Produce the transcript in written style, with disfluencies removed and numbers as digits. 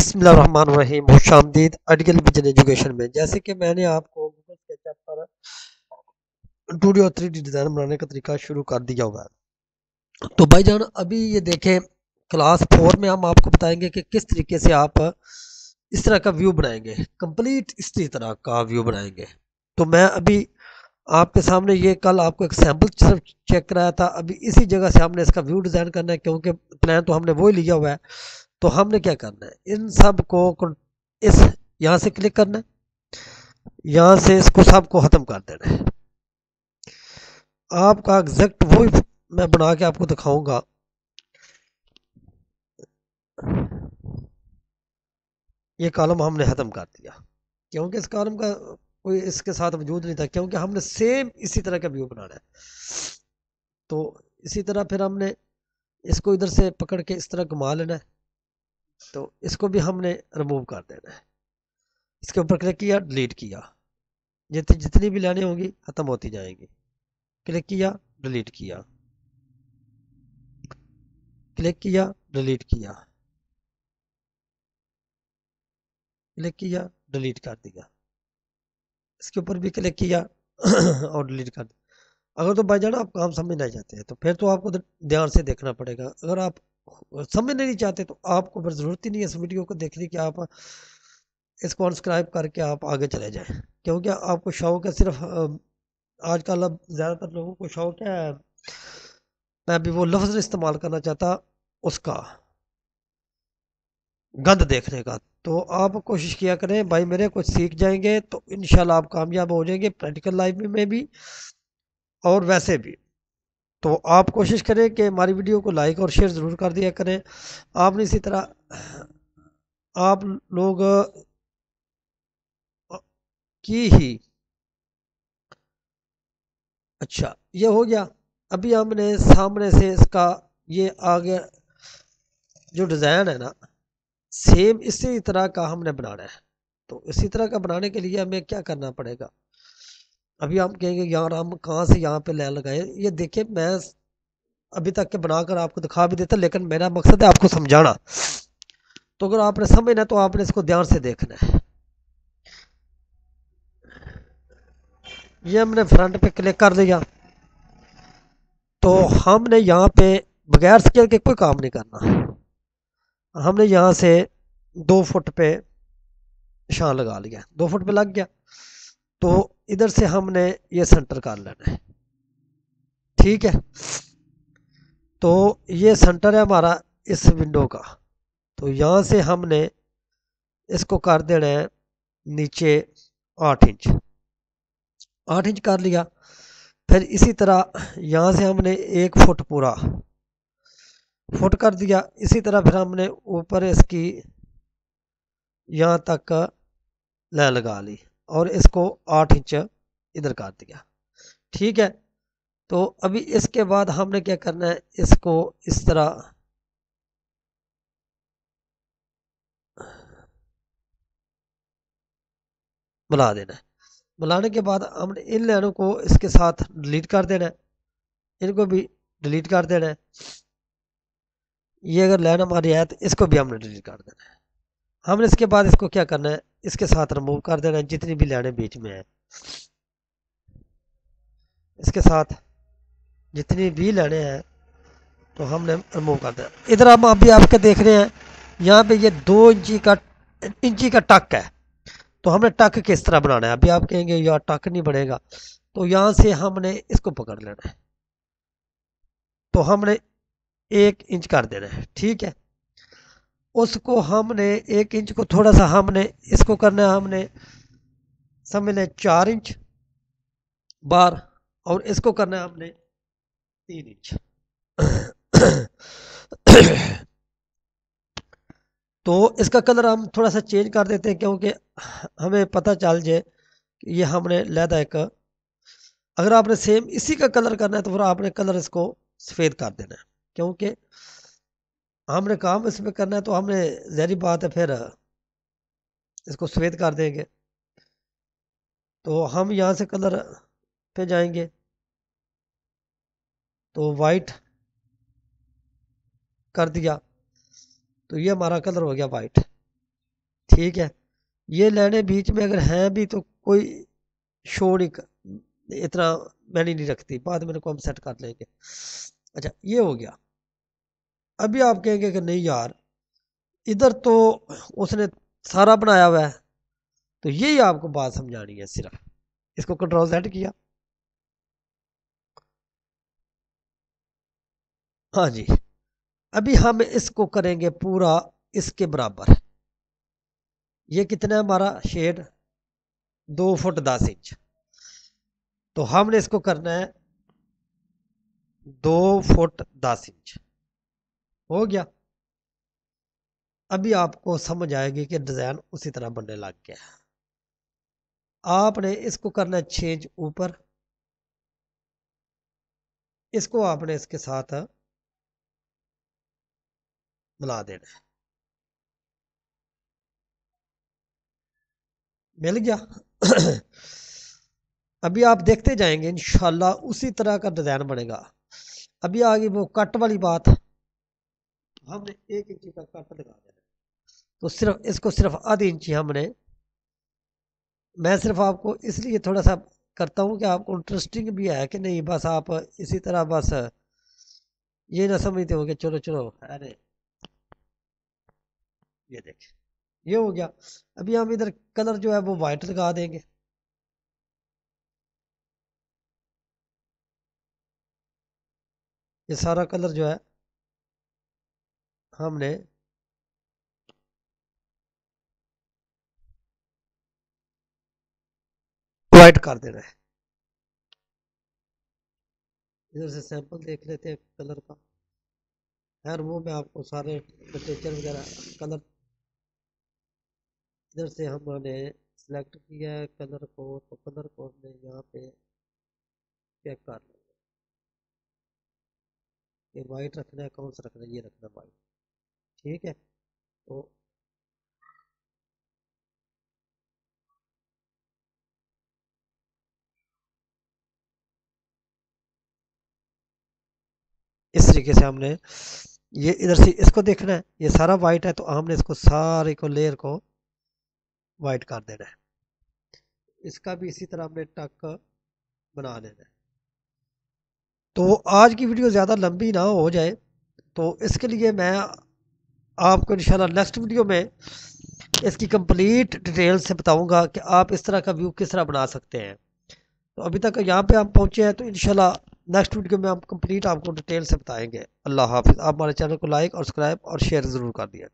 बिस्मिल्लाहिर्रहमानिर्रहीम। खुशामदीद article vision education में। जैसे कि मैंने आपको गूगल स्केचअप पर 2D और 3D डिज़ाइन बनाने का तरीका शुरू कर दिया हुआ है। तो भाईजान अभी ये देखें, क्लास 4 में हम आपको बताएंगे कि किस तरीके से आप इस तरह का व्यू बनाएंगे, कंप्लीट इसी तरह का व्यू बनाएंगे। तो मैं अभी आपके सामने ये कल आपको एक सैम्पल सिर्फ चेक कराया था। अभी इसी जगह से हमने इसका व्यू डिज़ाइन करना है, क्योंकि प्लान तो हमने वो ही लिया हुआ है। तो हमने क्या करना है, इन सब को इस यहाँ से क्लिक करना है, यहाँ से इसको सबको ख़त्म कर देना है। आपका एग्जैक्ट वही मैं बना के आपको दिखाऊंगा। ये कॉलम हमने ख़त्म कर दिया, क्योंकि इस कॉलम का कोई इसके साथ वजूद नहीं था, क्योंकि हमने सेम इसी तरह का व्यू बनाना है। तो इसी तरह फिर हमने इसको इधर से पकड़ के इस तरह घुमा लेना है। तो इसको भी हमने रिमूव कर देना है। इसके ऊपर क्लिक किया, डिलीट किया, जितनी भी लाने होंगी ख़त्म होती जाएंगी। क्लिक किया, डिलीट किया, क्लिक किया, डिलीट किया, क्लिक किया, डिलीट कर दिया। इसके ऊपर भी क्लिक किया और डिलीट कर दिया। अगर तो भाई जान आप काम समझ नहीं चाहते हैं तो फिर तो आपको ध्यान से देखना पड़ेगा। अगर आप समझ नहीं चाहते तो आपको फिर ज़रूरत ही नहीं है इस वीडियो को देखने की। आप इसको अनसक्राइब करके आप आगे चले जाएं, क्योंकि आपको शौक है सिर्फ आजकल अब ज़्यादातर लोगों को शौक है, मैं अभी वो लफ्ज़ इस्तेमाल करना चाहता, उसका गंद देखने का। तो आप कोशिश किया करें भाई मेरे, कुछ सीख जाएंगे तो इंशाल्लाह आप कामयाब हो जाएंगे प्रैक्टिकल लाइफ में भी और वैसे भी। तो आप कोशिश करें कि हमारी वीडियो को लाइक और शेयर ज़रूर कर दिया करें। आपने इसी तरह आप लोग की ही, अच्छा ये हो गया। अभी हमने सामने से इसका ये आगे जो डिज़ाइन है ना, सेम इसी तरह का हमने बनाना है। तो इसी तरह का बनाने के लिए हमें क्या करना पड़ेगा, अभी हम कहेंगे यार हम कहाँ से यहाँ पे लाइन लगाए। ये देखिए, मैं अभी तक के बनाकर आपको दिखा भी देता, लेकिन मेरा मकसद है आपको समझाना। तो अगर आपने समझना तो आपने इसको ध्यान से देखना है। ये हमने फ्रंट पे क्लिक कर दिया, तो हमने यहाँ पे बगैर स्केल के कोई काम नहीं करना। हमने यहाँ से 2 फुट पे निशान लगा लिया, 2 फुट पे लग गया। तो इधर से हमने ये सेंटर कर लेना है, ठीक है। तो ये सेंटर है हमारा इस विंडो का। तो यहाँ से हमने इसको कर देना है नीचे 8 इंच, 8 इंच कर लिया। फिर इसी तरह यहाँ से हमने 1 फुट पूरा फुट कर दिया। इसी तरह फिर हमने ऊपर इसकी यहाँ तक लाइन लगा ली और इसको 8 इंच इधर कर दिया, ठीक है। तो अभी इसके बाद हमने क्या करना है, इसको इस तरह मिला देना है। मिलाने के बाद हमने इन लाइनों को इसके साथ डिलीट कर देना है, इनको भी डिलीट कर देना है। ये अगर लाइन हमारी है तो इसको भी हमने डिलीट कर देना है। हमने इसके बाद इसको क्या करना है, इसके साथ रिमूव कर देना है जितनी भी लाइनें बीच में है। इसके साथ जितनी भी लाइनें हैं तो हमने रिमूव कर देना। इधर हम अभी आपके देख रहे हैं, यहाँ पे ये 2 इंची का टक है। तो हमने टक किस तरह बनाना है, अभी आप कहेंगे यार टक नहीं बनेगा। तो यहाँ से हमने इसको पकड़ लेना है, तो हमने 1 इंच कर देना है, ठीक है। उसको हमने 1 इंच को थोड़ा सा हमने इसको करना है, हमने समझ लें 4 इंच बार, और इसको करना है हमने 3 इंच। तो इसका कलर हम थोड़ा सा चेंज कर देते हैं, क्योंकि हमें पता चल जाए कि ये हमने लहदा एक, अगर आपने सेम इसी का कलर करना है तो फिर आपने कलर इसको सफ़ेद कर देना है, क्योंकि हमने काम इसमें करना है। तो हमने ज़ाहिर बात है फिर इसको सफ़ेद कर देंगे। तो हम यहाँ से कलर पे जाएंगे, तो वाइट कर दिया, तो ये हमारा कलर हो गया वाइट। ठीक है, ये लाइनें बीच में अगर हैं भी तो कोई शो नहीं इतना मैंने नहीं रखती, बाद में इनको हम सेट कर लेंगे। अच्छा ये हो गया। अभी आप कहेंगे कि नहीं यार इधर तो उसने सारा बनाया हुआ है, तो यही आपको बात समझानी है सिर्फ। इसको कंट्रोल सेट किया, हाँ जी। अभी हम इसको करेंगे पूरा इसके बराबर। ये कितना है हमारा शेड, 2 फुट 10 इंच। तो हमने इसको करना है 2 फुट 10 इंच। हो गया। अभी आपको समझ आएगी कि डिजाइन उसी तरह बनने लग गया। आपने इसको करना है 6 इंच ऊपर, इसको आपने इसके साथ मिला देना है। मिल गया। अभी आप देखते जाएंगे इंशाल्लाह उसी तरह का डिजाइन बनेगा। अभी आ गई वो कट वाली बात, हमने 1 इंची का कट लगा देना। तो सिर्फ इसको सिर्फ आधी इंची हमने, मैं सिर्फ आपको इसलिए थोड़ा सा करता हूँ कि आपको इंटरेस्टिंग भी है कि नहीं, बस आप इसी तरह बस ये ना समझते हो कि चलो चलो अरे ये देखें ये हो गया। अभी हम इधर कलर जो है वो वाइट लगा देंगे। ये सारा कलर जो है हमने वाइट कर देना है। इधर से सैंपल देख लेते हैं कलर का। खैर वो मैं आपको सारे टेम्परेचर वगैरह कलर इधर से हमने सिलेक्ट किया है कलर को, तो कलर को हमने यहाँ पे चेक कर लेंगे। ये वाइट रखना है, कौन सा रखना है, ये रखना है वाइट। ठीक है। तो इस तरीके से हमने ये इधर से इसको देखना है, ये सारा वाइट है तो हमने इसको सारे को लेयर को वाइट कर देना है। इसका भी इसी तरह हमने टक बना देना है। तो आज की वीडियो ज़्यादा लंबी ना हो जाए, तो इसके लिए मैं आपको इंशाल्लाह नेक्स्ट वीडियो में इसकी कंप्लीट डिटेल से बताऊंगा कि आप इस तरह का व्यू किस तरह बना सकते हैं। तो अभी तक यहाँ पे हम पहुँचे हैं, तो इंशाल्लाह नेक्स्ट वीडियो में हम कंप्लीट आपको डिटेल से बताएंगे। अल्लाह हाफिज़। आप हमारे चैनल को लाइक और सब्सक्राइब और शेयर ज़रूर कर दिया।